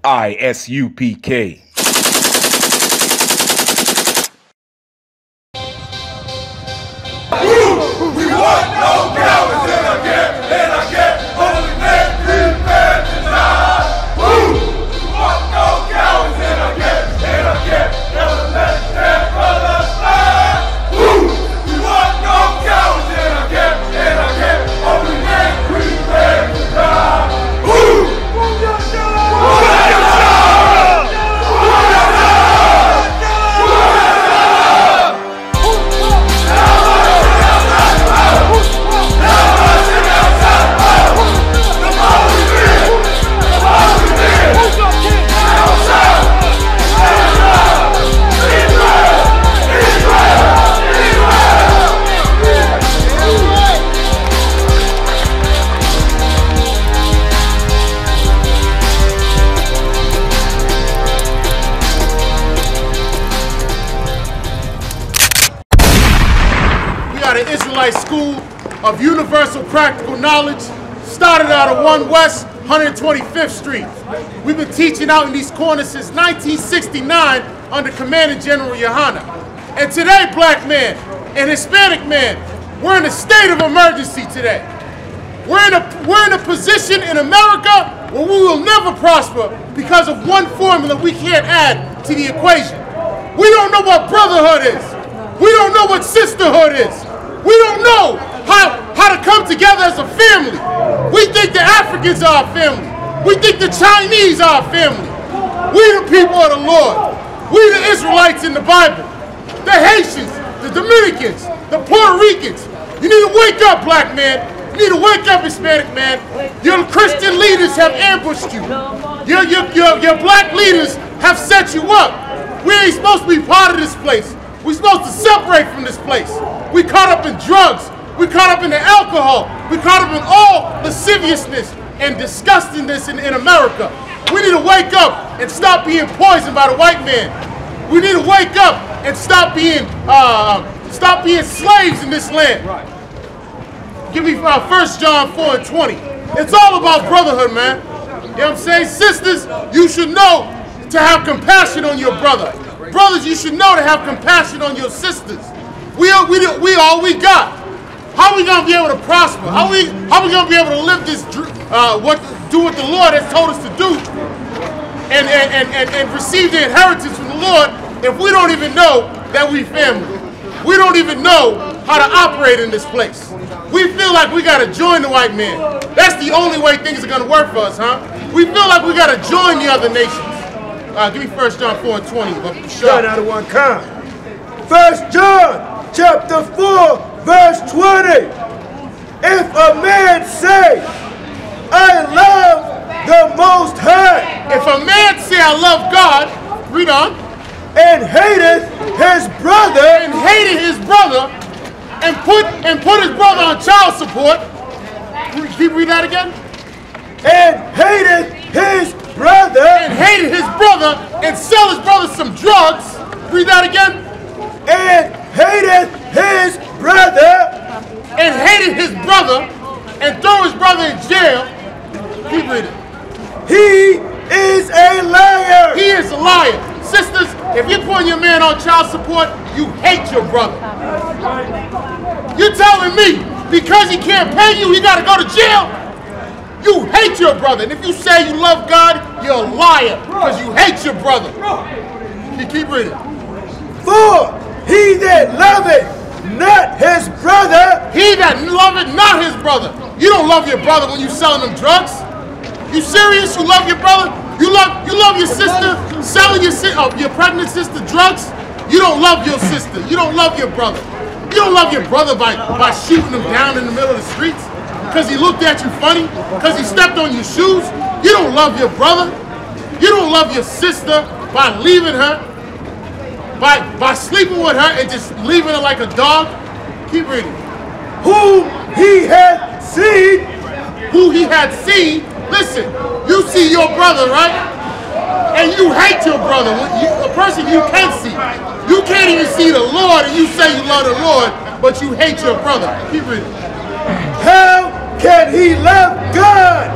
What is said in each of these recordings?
ISUPK. We want no cowards in our camp, in our camp. Only men prepare to die. We want no cowards in our camp, in our camp. Never let their brothers die. We want no cowards in our camp, in our camp. Only men prepare to die. The Israelite School of Universal Practical Knowledge started out of 1 West 125th Street. We've been teaching out in these corners since 1969 under Commanding General Yohanna. And today, black man and Hispanic man, we're in a state of emergency today. We're in a position in America where we will never prosper because of one formula we can't add to the equation. We don't know what brotherhood is. We don't know what sisterhood is. We don't know how to come together as a family. We think the Africans are our family. We think the Chinese are our family. We the people of the Lord. We the Israelites in the Bible. The Haitians, the Dominicans, the Puerto Ricans. You need to wake up, black man. You need to wake up, Hispanic man. Your Christian leaders have ambushed you. Your black leaders have set you up. We ain't supposed to be part of this place. We're supposed to separate from this place. We caught up in drugs. We caught up in the alcohol. We caught up in all lasciviousness and disgustingness in America. We need to wake up and stop being poisoned by the white man. We need to wake up and stop being slaves in this land. Give me 1 John 4:20. It's all about brotherhood, man. You know what I'm saying? Sisters, you should know to have compassion on your brother. Brothers, you should know to have compassion on your sisters. We all we got. How are we gonna be able to prosper? How are we gonna be able to live this do what the Lord has told us to do, and receive the inheritance from the Lord if we don't even know that we family? We don't even know how to operate in this place. We feel like we gotta join the white man. That's the only way things are gonna work for us, huh? We feel like we gotta join the other nations. Give me 1 John 4:20. John out of one kind. 1 John chapter 4 verse 20. If a man say, I love the Most High. If a man say, I love God, read on. And hateth his brother. And hated his brother. And put his brother on child support. Can you read that again? And hateth his brother. And hated his brother and sell his brother some drugs. Read that again. And hateth his brother. And hated his brother and throw his brother in jail. Keep reading. He is a liar. He is a liar. Sisters, if you're putting your man on child support, you hate your brother. You're telling me because he can't pay you, he got to go to jail? You hate your brother. And if you say you love God, you're a liar because you hate your brother. You keep reading. For he that loveth not his brother. He that loveth not his brother. You don't love your brother when you selling them drugs. You serious? You love your brother? You love your sister selling your pregnant sister drugs? You don't love your sister. You don't love your brother. You don't love your brother by shooting him down in the middle of the streets because he looked at you funny, because he stepped on your shoes. You don't love your brother. You don't love your sister by leaving her, by sleeping with her and just leaving her like a dog. Keep reading. Whom he had seen. Who he had seen. Listen, you see your brother, right? And you hate your brother. A person you can't see. You can't even see the Lord and you say you love the Lord, but you hate your brother. Keep reading. How can he love God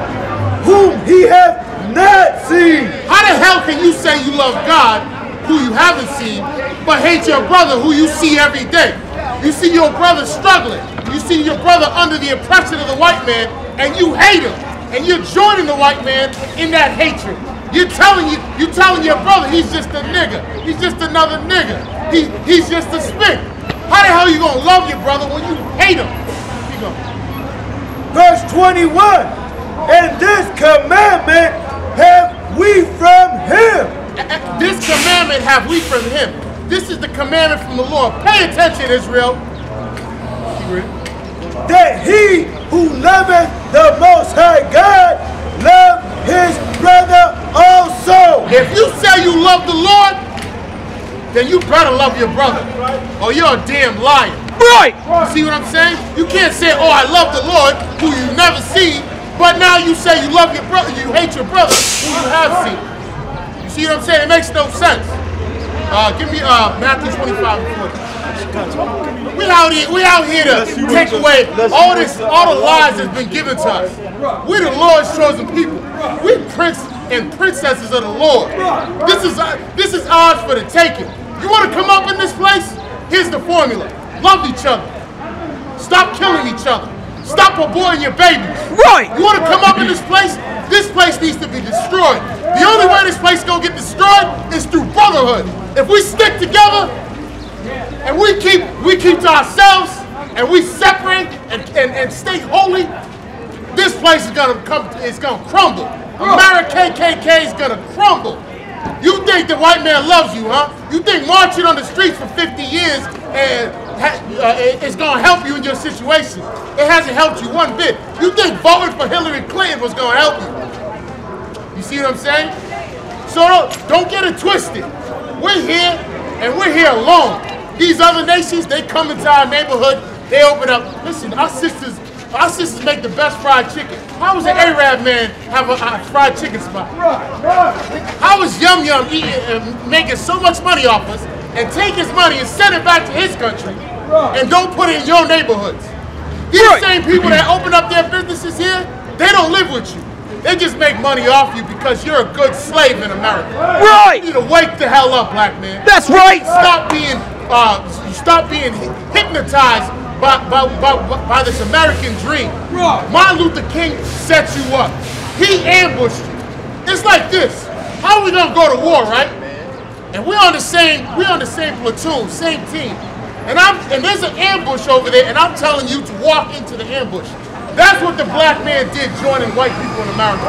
whom he hath not seen? How can you say you love God, who you haven't seen, but hate your brother who you see every day? You see your brother struggling. You see your brother under the oppression of the white man, and you hate him. And you're joining the white man in that hatred. You're telling your brother he's just a nigga. He's just another nigga. He's just a spick. How the hell are you going to love your brother when you hate him? Verse 21, and this commandment have we from him. This commandment have we from him. This is the commandment from the Lord. Pay attention, Israel. That he who loveth the Most High God love his brother also. If you say you love the Lord, then you better love your brother, or you're a damn liar. Right. You see what I'm saying? You can't say, oh, I love the Lord, who you never see, but now you say you love your brother, you hate your brother, who you have seen. You see what I'm saying? It makes no sense. Give me Matthew 25 and 40. We out here to take away all the lies that's been given to us. We're the Lord's chosen people. We're prince and princesses of the Lord. This is ours for the taking. You want to come up in this place? Here's the formula. Love each other. Stop killing each other. Stop aborting your babies. Right. You want to come up in this place? This place needs to be destroyed. The only way this place is going to get destroyed is through brotherhood. If we stick together and we keep to ourselves and we separate and stay holy, this place is going to crumble. America KKK is going to crumble. You think the white man loves you, huh? You think marching on the streets for 50 years is going to help you in your situation? It hasn't helped you one bit. You think voting for Hillary Clinton was going to help you? You see what I'm saying? So don't get it twisted. We're here, and we're here alone. These other nations, they come into our neighborhood, they open up. Listen, our sisters make the best fried chicken. How does an Arab man have a fried chicken spot? How is Yum Yum making so much money off us and take his money and send it back to his country and don't put it in your neighborhoods? These same people that open up their businesses here, they don't live with you. They just make money off you because you're a good slave in America. Right. You need to wake the hell up, black man. That's right. Stop being hypnotized by this American dream. Martin Luther King set you up. He ambushed you. It's like this. How are we gonna go to war, right? And we're on the same platoon, same team. And there's an ambush over there, and I'm telling you to walk into the ambush. That's what the black man did joining white people in America.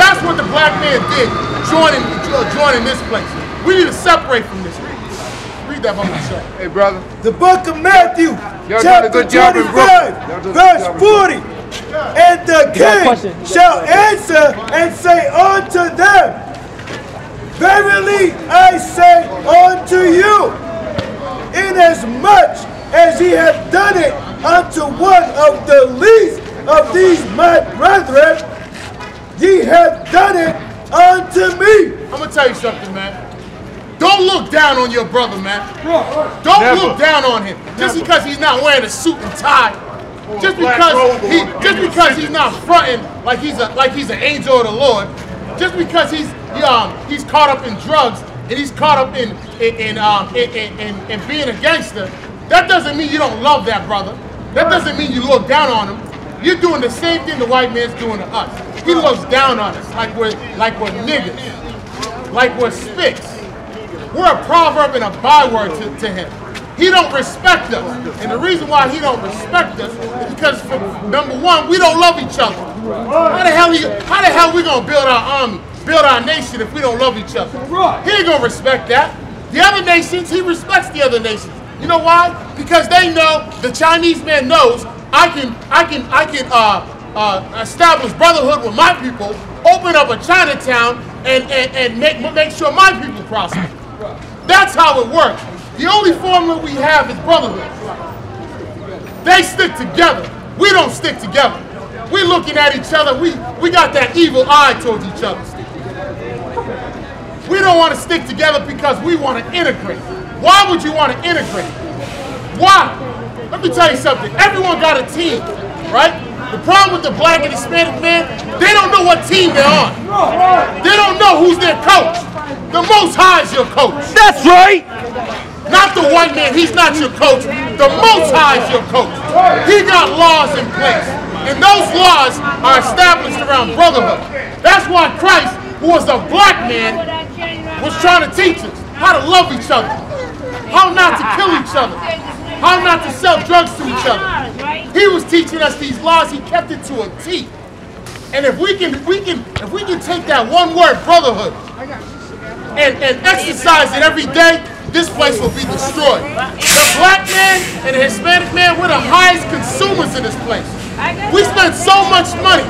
That's what the black man did joining this place. We need to separate from this. Read that book, show. Hey, brother. The book of Matthew, chapter 25, verse 40. And the king shall answer and say unto them, verily I say unto you, inasmuch as ye have done it unto one of the least of these my brethren, ye have done it unto me. I'm gonna tell you something, man. Don't look down on your brother, man. Don't look down on him just because he's not wearing a suit and tie. Just because he's not fronting like he's an angel of the Lord. Just because he's caught up in drugs and he's caught up in being a gangster, that doesn't mean you don't love that brother. That doesn't mean you look down on him. You're doing the same thing the white man's doing to us. He looks down on us like we're niggas, like we're spicks. We're a proverb and a byword to him. He don't respect us. And the reason why he don't respect us is because, number one, we don't love each other. How the hell we gonna build our army, build our nation if we don't love each other? He ain't gonna respect that. The other nations, he respects the other nations. You know why? Because they know, the Chinese man knows, I can establish brotherhood with my people, open up a Chinatown, and make sure my people prosper. That's how it works. The only formula we have is brotherhood. They stick together. We don't stick together. We're looking at each other. We got that evil eye towards each other. We don't want to stick together because we want to integrate. Why would you want to integrate? Why? Let me tell you something. Everyone got a team, right? The problem with the black and Hispanic man, they don't know what team they're on. They don't know who's their coach. The Most High is your coach. That's right. Not the white man, he's not your coach. The Most High is your coach. He got laws in place. And those laws are established around brotherhood. That's why Christ, who was a black man, was trying to teach us how to love each other, how not to kill each other, how not to sell drugs to each other. He was teaching us these laws. He kept it to a T. And if we can take that one word, brotherhood, and exercise it every day, this place will be destroyed. The black man and the Hispanic man, we're the highest consumers in this place. We spend so much money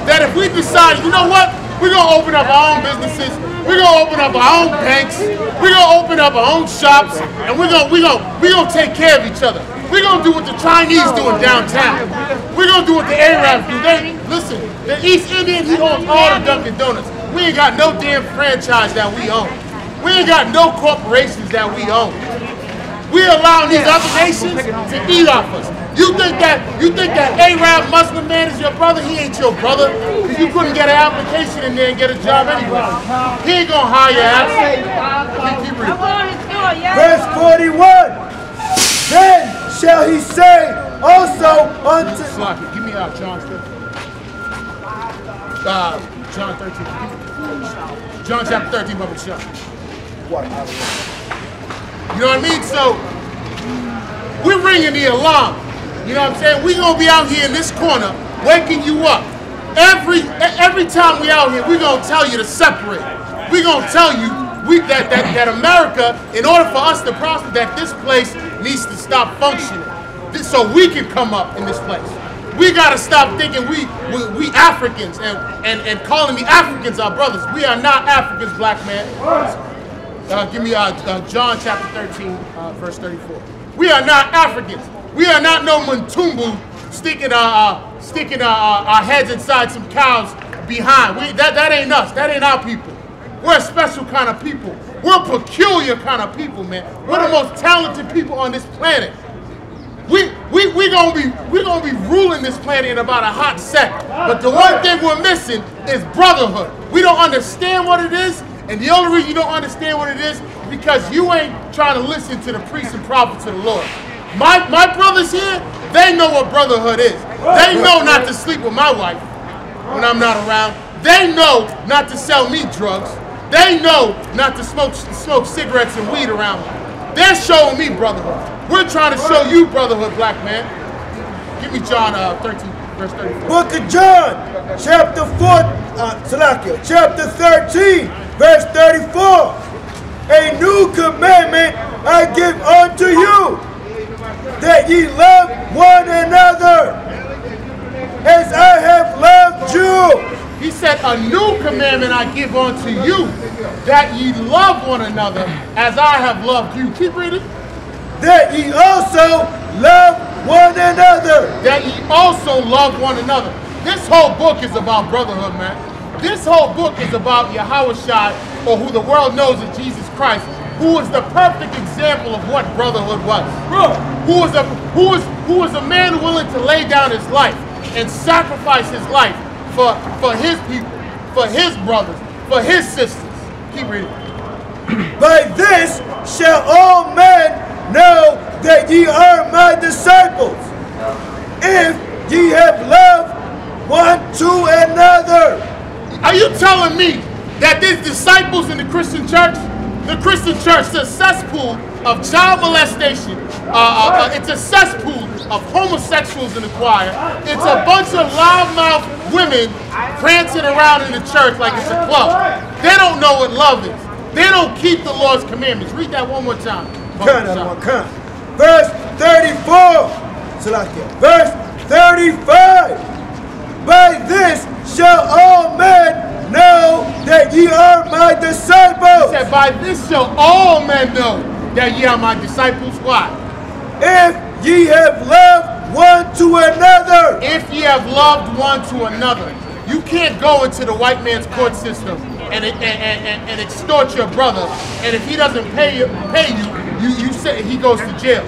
that if we decide, you know what, we're gonna open up our own businesses, we're gonna open up our own banks, we're gonna open up our own shops, and we're gonna take care of each other. We're gonna do what the Chinese do in downtown. We're gonna do what the Arabs do. Listen, the East Indian, he owns all the Dunkin' Donuts. We ain't got no damn franchise that we own. We ain't got no corporations that we own. We're allowing these other nations to eat off us. You think that Arab Muslim man is your brother? He ain't your brother. Because you couldn't get an application in there and get a job anyway. He ain't gonna hire your ass. Keep reading. Verse 41. Then shall he say also unto... Give me out, John 13. John 13. John chapter 13, Bubba Chuck. You know what I mean? So, we're ringing the alarm. You know what I'm saying? We're going to be out here in this corner waking you up. Every time we out here, we're going to tell you to separate. We're going to tell you that America, in order for us to prosper, that this place needs to stop functioning. So we can come up in this place. We got to stop thinking we Africans and calling the Africans our brothers. We are not Africans, black man. Give me John chapter 13, verse 34. We are not Africans. We are not no Muntumbu sticking our heads inside some cows behind. That ain't us. That ain't our people. We're a special kind of people. We're a peculiar kind of people, man. We're the most talented people on this planet. We're gonna be ruling this planet in about a hot second. But the one thing we're missing is brotherhood. We don't understand what it is, and the only reason you don't understand what it is because you ain't trying to listen to the priests and prophets of the Lord. My brothers here, they know what brotherhood is. They know not to sleep with my wife when I'm not around. They know not to sell me drugs. They know not to smoke cigarettes and weed around me. They're showing me brotherhood. We're trying to show you brotherhood, black man. Give me John 13, verse 34. Book of John, chapter 13, verse 34. A new commandment I give unto you, that ye love one another, as I have loved you. He said, a new commandment I give unto you, that ye love one another as I have loved you. Keep reading. That ye also love one another. That ye also love one another. This whole book is about brotherhood, man. This whole book is about Yahawashi, or who the world knows as Jesus Christ, who was the perfect example of what brotherhood was. Who was a man willing to lay down his life and sacrifice his life for his people, for his brothers, for his sisters. Keep reading. By this shall all men know that ye are my disciples, if ye have love one to another. Are you telling me that there's disciples in the Christian church? The Christian church is a cesspool of child molestation. It's a cesspool of homosexuals in the choir. It's a bunch of loudmouth women prancing around in the church like it's a club. They don't know what love is. They don't keep the Lord's commandments. Read that one more time. Verse 34. Verse 35. By this shall all men know that ye are my disciples. He said, by this shall all men know that ye are my disciples. Why? If ye have loved one to another. If ye have loved one to another. You can't go into the white man's court system and extort your brother, and if he doesn't pay you say he goes to jail.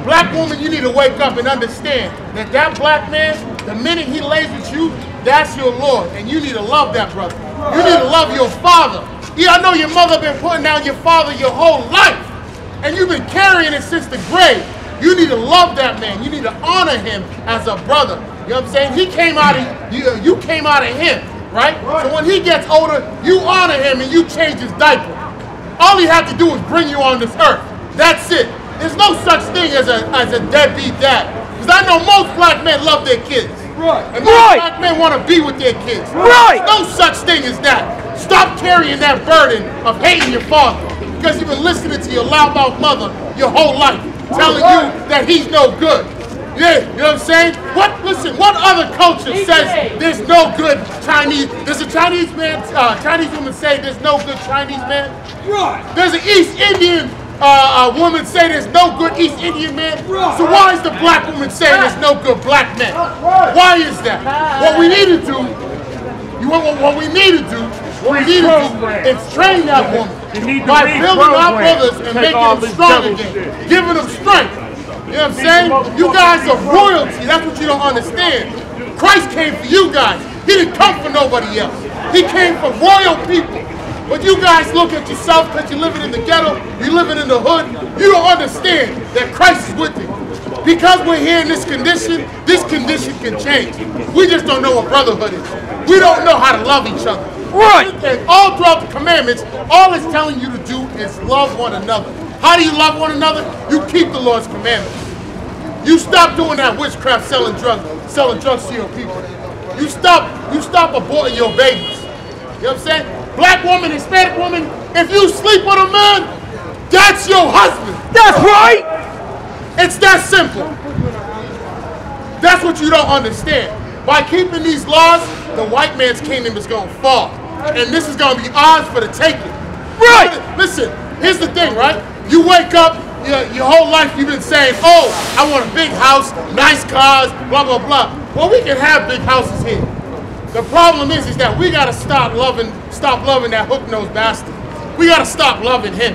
Black woman, you need to wake up and understand that black man, the minute he lays with you, that's your Lord, and you need to love that brother. You need to love your father. Yeah, I know your mother been putting down your father your whole life, and you've been carrying it since the grave. You need to love that man. You need to honor him as a brother. You know what I'm saying? He came out of you came out of him, right? So when he gets older, you honor him and you change his diaper. All he had to do is bring you on this earth. That's it. There's no such thing as a deadbeat dad. Because I know most black men love their kids. Right. And most black men want to be with their kids. Right. There's no such thing as that. Stop carrying that burden of hating your father. Because you've been listening to your loudmouth mother your whole life, telling you that he's no good. Yeah, you know what I'm saying? Listen, what other culture says there's no good Chinese? Does a Chinese woman say there's no good Chinese man? Right. Does an East Indian woman say there's no good East Indian man? Right. So why is the black woman saying there's no good black men? Why is that? What we need to do, is train that woman by building our brothers and making them strong again, giving them strength. You know what I'm saying? You guys are royalty. That's what you don't understand. Christ came for you guys. He didn't come for nobody else. He came for royal people. But you guys look at yourself because you're living in the ghetto, you're living in the hood. You don't understand that Christ is with you. Because we're here in this condition can change. We just don't know what brotherhood is. We don't know how to love each other. Right. And all throughout the commandments, all it's telling you to do is love one another. How do you love one another? You keep the Lord's commandments. You stop doing that witchcraft, selling drugs to your people. You stop aborting your babies. You know what I'm saying? Black woman, Hispanic woman, if you sleep with a man, that's your husband. That's right. It's that simple. That's what you don't understand. By keeping these laws, the white man's kingdom is going to fall. And this is going to be ours for the taking. Right. Listen, here's the thing, right? You wake up, your whole life you've been saying, oh, I want a big house, nice cars, blah, blah, blah. Well, we can have big houses here. The problem is that we got to stop loving that hook-nosed bastard. We got to stop loving him.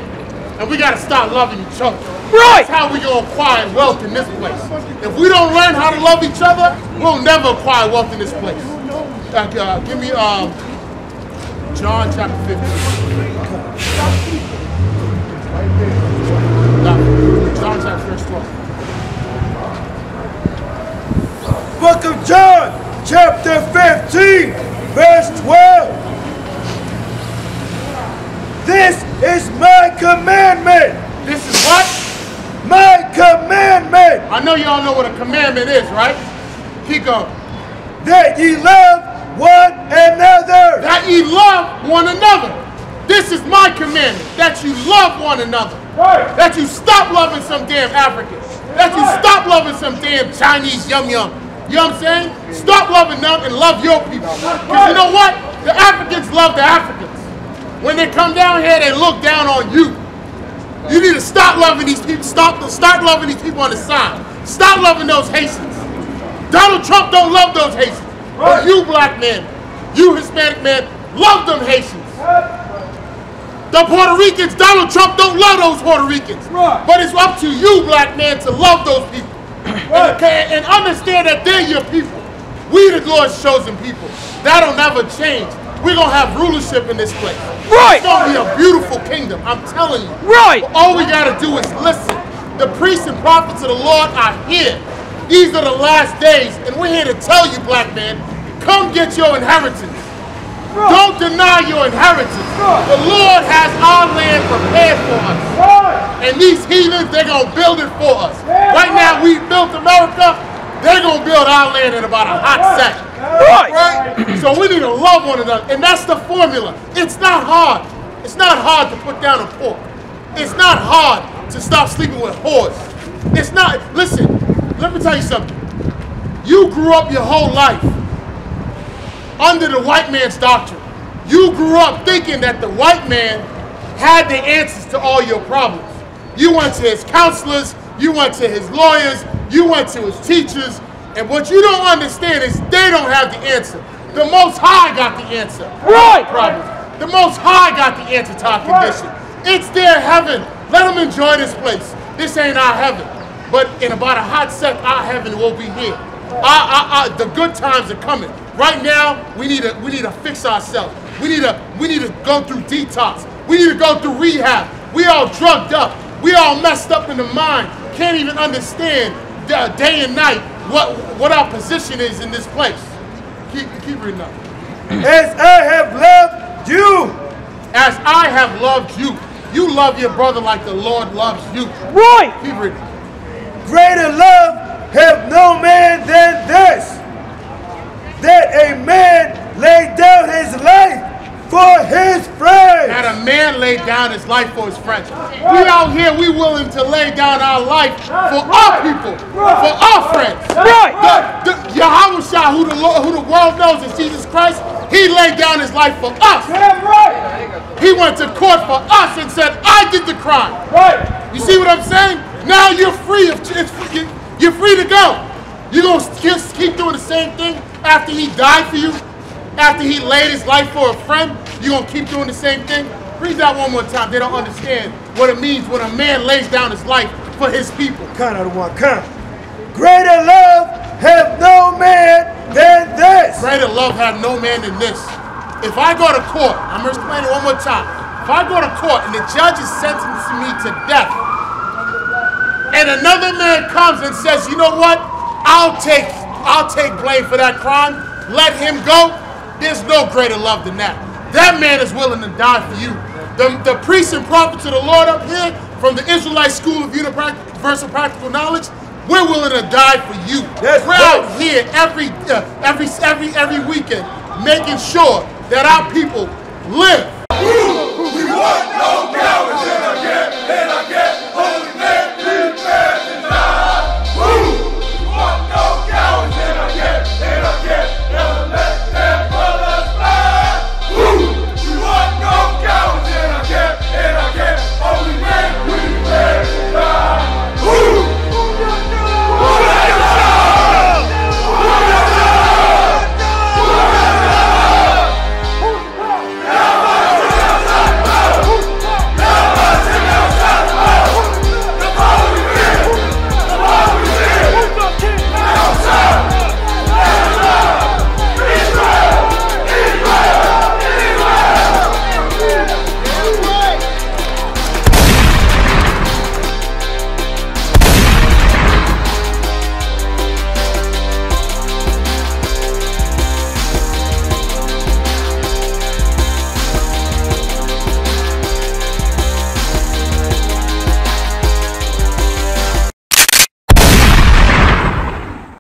And we got to start loving each other. Right. That's how we going to acquire wealth in this place. If we don't learn how to love each other, we'll never acquire wealth in this place. Give me John chapter 15. John chapter verse 12. Book of John, chapter 15, verse 12. This is my commandment. This is what? My commandment. I know y'all know what a commandment is, right? Keep going. That ye love one another. That ye love one another. This is my commandment. That you love one another. Right. That you stop loving some damn Africans. That you stop loving some damn Chinese yum-yum. You know what I'm saying? Stop loving them and love your people. Because you know what? The Africans love the Africans. When they come down here, they look down on you. You need to stop loving these people. Start loving these people on the side. Stop loving those Haitians. Donald Trump don't love those Haitians. But you black men, you Hispanic men, love them Haitians. The Puerto Ricans, Donald Trump don't love those Puerto Ricans. Right. But it's up to you, black men, to love those people. Right. And understand that they're your people. We the Lord's chosen people. That'll never change. We're going to have rulership in this place. Right. It's going to be a beautiful kingdom, I'm telling you. Right. All we got to do is listen. The priests and prophets of the Lord are here. These are the last days, and we're here to tell you, black man, come get your inheritance. Right. Don't deny your inheritance. Right. The Lord has our land prepared for us. Right. And these heathens, they're going to build it for us. Yeah. Right now, we built America. They're going to build our land in about a hot second. Right. Right? So we need to love one another. And that's the formula. It's not hard. It's not hard to put down a pork. It's not hard to stop sleeping with whores. It's not. Listen, let me tell you something. You grew up your whole life under the white man's doctrine. You grew up thinking that the white man had the answers to all your problems. You went to his counselors, you went to his lawyers, you went to his teachers, and what you don't understand is they don't have the answer. The Most High got the answer. Right. Problems. The Most High got the answer to our condition. It's their heaven. Let them enjoy this place. This ain't our heaven. But in about a hot sec, our heaven will be here. The good times are coming. Right now, we need to fix ourselves. We need to go through detox. We need to go through rehab. We all drugged up. We all messed up in the mind. Can't even understand day and night what our position is in this place. Keep reading up. As I have loved you. As I have loved you. You love your brother like the Lord loves you. Right. Keep reading. Greater love have no man than this, that a man lay down his life for his friends. That a man laid down his life for his friends. We out here, we willing to lay down our life for our people, for our friends. Right. The Yahawashi, who the world knows is Jesus Christ, he laid down his life for us. He went to court for us and said, I did the crime. Right. You see what I'm saying? Now you're free. You're free to go. You're going to just keep doing the same thing after he died for you? After he laid his life for a friend? You're going to keep doing the same thing? Read that one more time. They don't understand what it means when a man lays down his life for his people. Count out of one count. Greater love have no man than this. Greater love have no man than this. If I go to court, I'm going to explain it one more time. If I go to court and the judge is sentencing me to death, and another man comes and says, you know what? I'll take blame for that crime. Let him go. There's no greater love than that. That man is willing to die for you. The priests and prophets of the Lord up here from the Israelite School of Universal Practical Knowledge, we're willing to die for you. We're out here every weekend making sure that our people live.